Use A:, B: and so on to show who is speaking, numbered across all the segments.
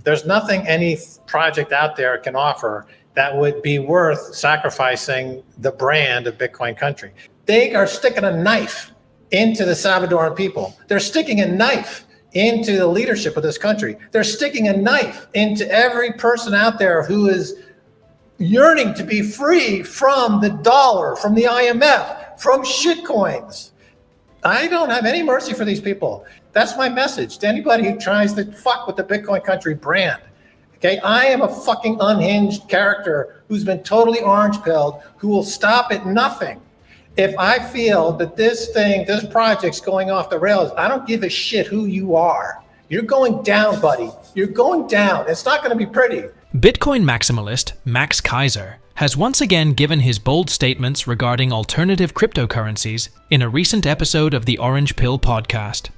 A: There's nothing any project out there can offer that would be worth sacrificing the brand of Bitcoin country. They are sticking a knife into the Salvadoran people. They're sticking a knife into the leadership of this country. They're sticking a knife into every person out there who is yearning to be free from the dollar, from the IMF, from shitcoins. I don't have any mercy for these people. That's my message to anybody who tries to fuck with the Bitcoin country brand. Okay, I am a fucking unhinged character who's been totally orange-pilled, who will stop at nothing. If I feel that this project's going off the rails, I don't give a shit who you are. You're going down, buddy. You're going down. It's not going to be pretty.
B: Bitcoin maximalist Max Keiser has once again given his bold statements regarding alternative cryptocurrencies in a recent episode of the Orange Pill podcast.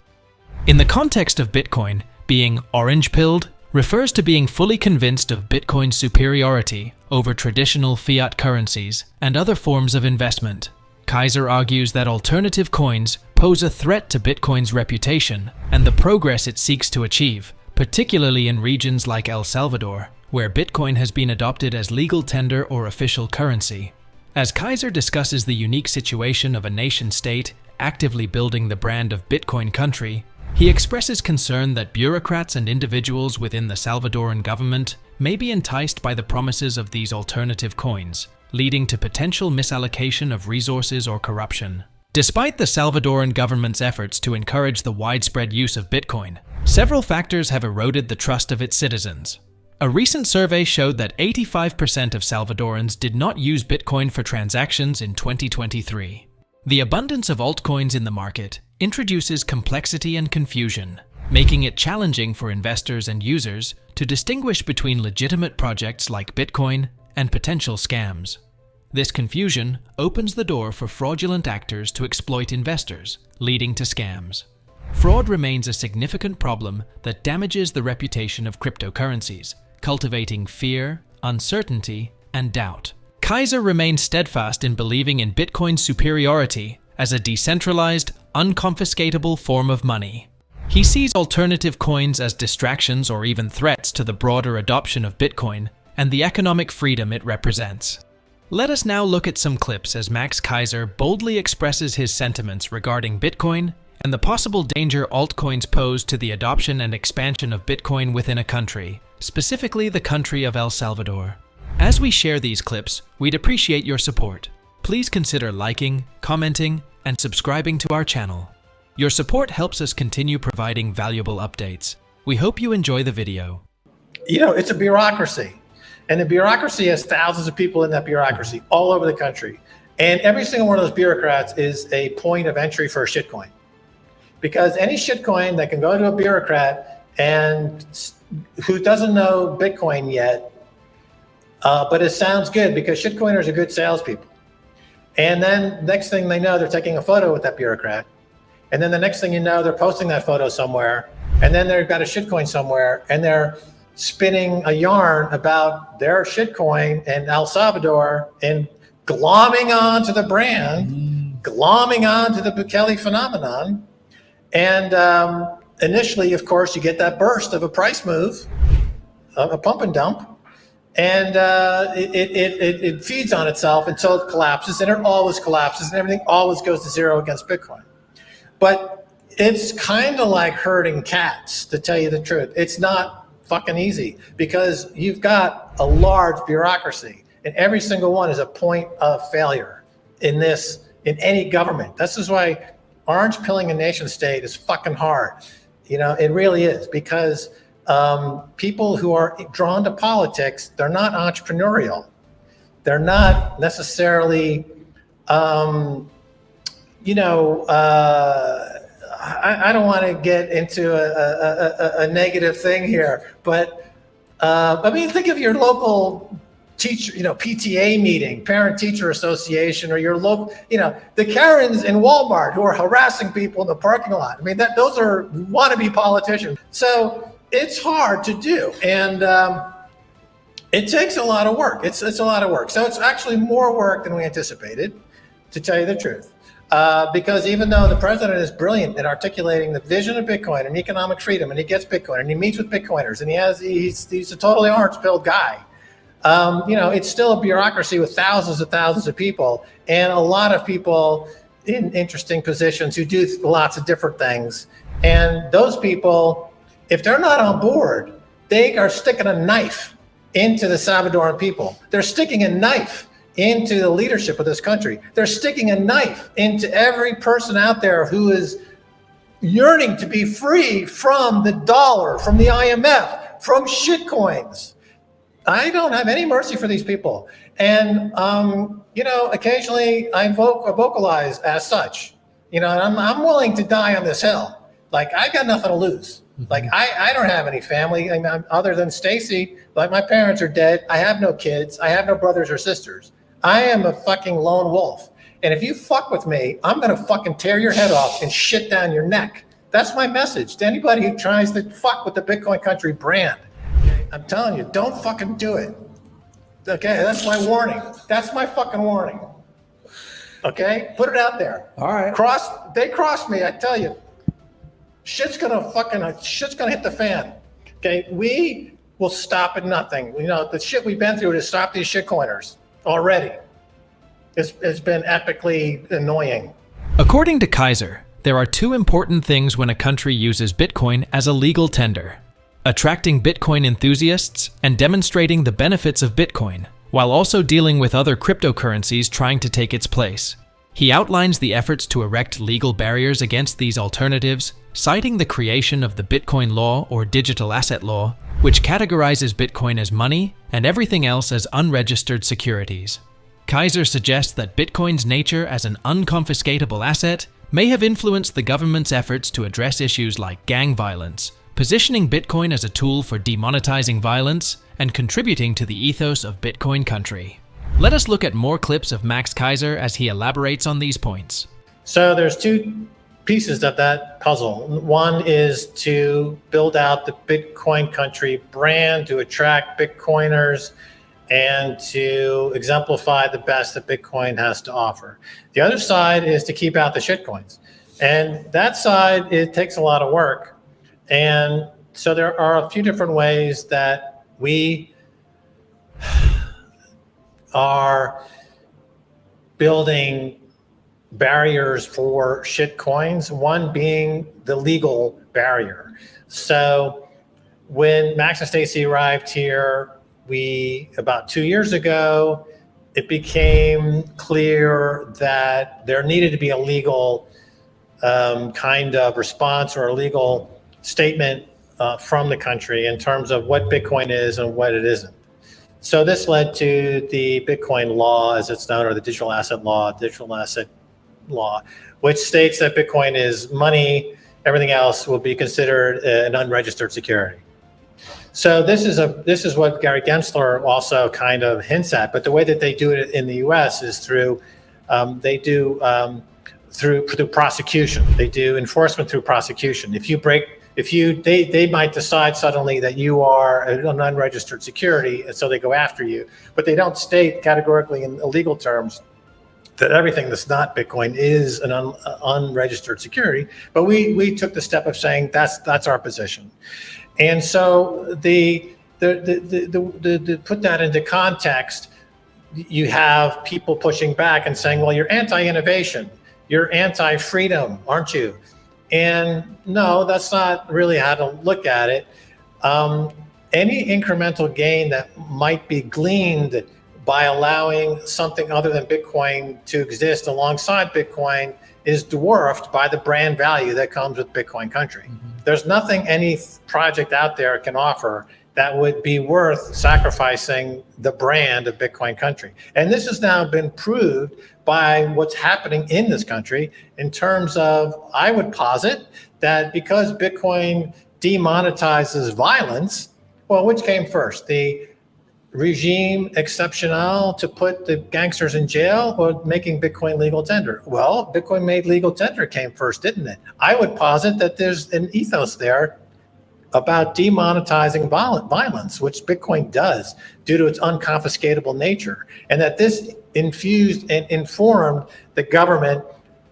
B: In the context of Bitcoin, being orange-pilled refers to being fully convinced of Bitcoin's superiority over traditional fiat currencies and other forms of investment. Keiser argues that alternative coins pose a threat to Bitcoin's reputation and the progress it seeks to achieve, particularly in regions like El Salvador, where Bitcoin has been adopted as legal tender or official currency. As Keiser discusses the unique situation of a nation-state actively building the brand of Bitcoin country, he expresses concern that bureaucrats and individuals within the Salvadoran government may be enticed by the promises of these alternative coins, leading to potential misallocation of resources or corruption. Despite the Salvadoran government's efforts to encourage the widespread use of Bitcoin, several factors have eroded the trust of its citizens. A recent survey showed that 85% of Salvadorans did not use Bitcoin for transactions in 2023. The abundance of altcoins in the market introduces complexity and confusion, making it challenging for investors and users to distinguish between legitimate projects like Bitcoin and potential scams. This confusion opens the door for fraudulent actors to exploit investors, leading to scams. Fraud remains a significant problem that damages the reputation of cryptocurrencies, cultivating fear, uncertainty, and doubt. Keiser remains steadfast in believing in Bitcoin's superiority as a decentralized, unconfiscatable form of money. He sees alternative coins as distractions or even threats to the broader adoption of Bitcoin and the economic freedom it represents. Let us now look at some clips as Max Keiser boldly expresses his sentiments regarding Bitcoin and the possible danger altcoins pose to the adoption and expansion of Bitcoin within a country, specifically the country of El Salvador. As we share these clips, we'd appreciate your support. Please consider liking, commenting, and subscribing to our channel. Your support helps us continue providing valuable updates. We hope you enjoy the video.
A: You know, it's a bureaucracy. And the bureaucracy has thousands of people in that bureaucracy all over the country. And every single one of those bureaucrats is a point of entry for a shitcoin. Because any shitcoin that can go to a bureaucrat and who doesn't know Bitcoin yet, but it sounds good because shitcoiners are good salespeople. And then next thing they know, they're taking a photo with that bureaucrat. And then the next thing you know, they're posting that photo somewhere. And then they've got a shitcoin somewhere and they're spinning a yarn about their shitcoin in El Salvador and glomming onto the brand, glomming onto the Bukele phenomenon. And initially, of course, you get that burst of a price move, a pump and dump. And it feeds on itself until it collapses, and it always collapses, and everything always goes to zero against Bitcoin. But it's kind of like herding cats, to tell you the truth. It's not fucking easy because you've got a large bureaucracy, and every single one is a point of failure in any government. This is why orange pilling a nation state is fucking hard. You know, it really is, because people who are drawn to politics, they're not entrepreneurial. They're not necessarily, I don't want to get into a negative thing here, but I mean, think of your local teacher, PTA meeting, parent teacher association, or your local, the Karens in Walmart who are harassing people in the parking lot. I mean, those are wannabe politicians. So it's hard to do, and it takes a lot of work. It's a lot of work. So it's actually more work than we anticipated, to tell you the truth. Because even though the president is brilliant at articulating the vision of Bitcoin and economic freedom, and he gets Bitcoin and he meets with Bitcoiners and he's a totally orange-pilled guy, it's still a bureaucracy with thousands of people and a lot of people in interesting positions who do lots of different things. And those people, if they're not on board, they are sticking a knife into the Salvadoran people. They're sticking a knife into the leadership of this country. They're sticking a knife into every person out there who is yearning to be free from the dollar, from the IMF, from shitcoins. I don't have any mercy for these people. And, occasionally I vocalize as such, and I'm willing to die on this hill. Like, I got nothing to lose. Like, I don't have any family other than Stacy. Like, my parents are dead. I have no kids. I have no brothers or sisters. I am a fucking lone wolf. And if you fuck with me, I'm going to fucking tear your head off and shit down your neck. That's my message to anybody who tries to fuck with the Bitcoin country brand. I'm telling you, don't fucking do it. Okay, that's my warning. That's my fucking warning. Okay, put it out there.
C: All right.
A: They crossed me, I tell you. Shit's gonna hit the fan. Okay, we will stop at nothing. The shit we've been through to stop these shitcoiners already. It's been epically annoying.
B: According to Keiser, there are two important things when a country uses Bitcoin as a legal tender: attracting Bitcoin enthusiasts and demonstrating the benefits of Bitcoin, while also dealing with other cryptocurrencies trying to take its place. He outlines the efforts to erect legal barriers against these alternatives, citing the creation of the Bitcoin law or digital asset law, which categorizes Bitcoin as money and everything else as unregistered securities. Keiser suggests that Bitcoin's nature as an unconfiscatable asset may have influenced the government's efforts to address issues like gang violence, positioning Bitcoin as a tool for demonetizing violence and contributing to the ethos of Bitcoin country. Let us look at more clips of Max Keiser as he elaborates on these points.
A: So there's two pieces of that puzzle. One is to build out the Bitcoin country brand to attract Bitcoiners and to exemplify the best that Bitcoin has to offer. The other side is to keep out the shitcoins. And that side, it takes a lot of work. And so there are a few different ways that we are building barriers for shitcoins, one being the legal barrier. So when Max and Stacy arrived here, about 2 years ago, it became clear that there needed to be a legal kind of response or a legal statement from the country in terms of what Bitcoin is and what it isn't. So this led to the Bitcoin law, as it's known, or the digital asset law, which states that Bitcoin is money, everything else will be considered an unregistered security. So this is what Gary Gensler also kind of hints at, but the way that they do it in the U.S. is through through prosecution. They do enforcement through prosecution. They might decide suddenly that you are an unregistered security, and so they go after you. But they don't state categorically in legal terms that everything that's not Bitcoin is an unregistered security. But we took the step of saying that's our position. And so the put that into context, you have people pushing back and saying, well, you're anti-innovation, you're anti-freedom, aren't you? And no, that's not really how to look at it. Any incremental gain that might be gleaned by allowing something other than Bitcoin to exist alongside Bitcoin is dwarfed by the brand value that comes with Bitcoin country. Mm-hmm. There's nothing any project out there can offer that would be worth sacrificing the brand of Bitcoin country. And this has now been proved by what's happening in this country in terms of, I would posit that because Bitcoin demonetizes violence, well, which came first? The regime exceptional to put the gangsters in jail or making Bitcoin legal tender? Well, Bitcoin made legal tender came first, didn't it? I would posit that there's an ethos there about demonetizing violence, which Bitcoin does due to its unconfiscatable nature, and that this infused and informed the government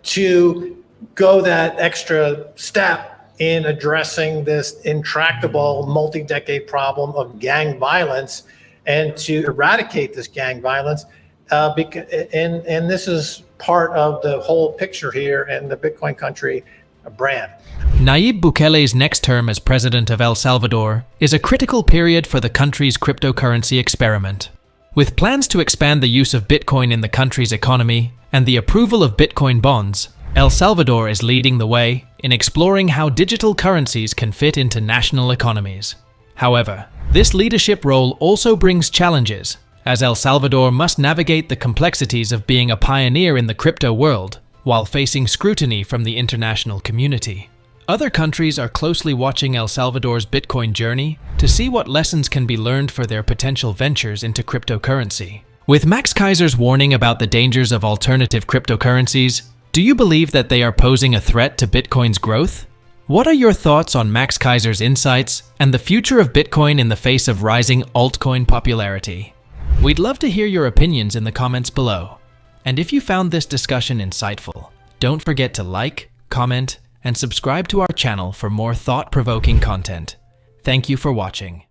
A: to go that extra step in addressing this intractable multi-decade problem of gang violence and to eradicate this gang violence. And this is part of the whole picture here and the Bitcoin country brand.
B: Nayib Bukele's next term as president of El Salvador is a critical period for the country's cryptocurrency experiment. With plans to expand the use of Bitcoin in the country's economy and the approval of Bitcoin bonds, El Salvador is leading the way in exploring how digital currencies can fit into national economies. However, this leadership role also brings challenges, as El Salvador must navigate the complexities of being a pioneer in the crypto world while facing scrutiny from the international community. Other countries are closely watching El Salvador's Bitcoin journey to see what lessons can be learned for their potential ventures into cryptocurrency. With Max Keiser's warning about the dangers of alternative cryptocurrencies, do you believe that they are posing a threat to Bitcoin's growth? What are your thoughts on Max Keiser's insights and the future of Bitcoin in the face of rising altcoin popularity? We'd love to hear your opinions in the comments below. And if you found this discussion insightful, don't forget to like, comment, and subscribe to our channel for more thought-provoking content. Thank you for watching.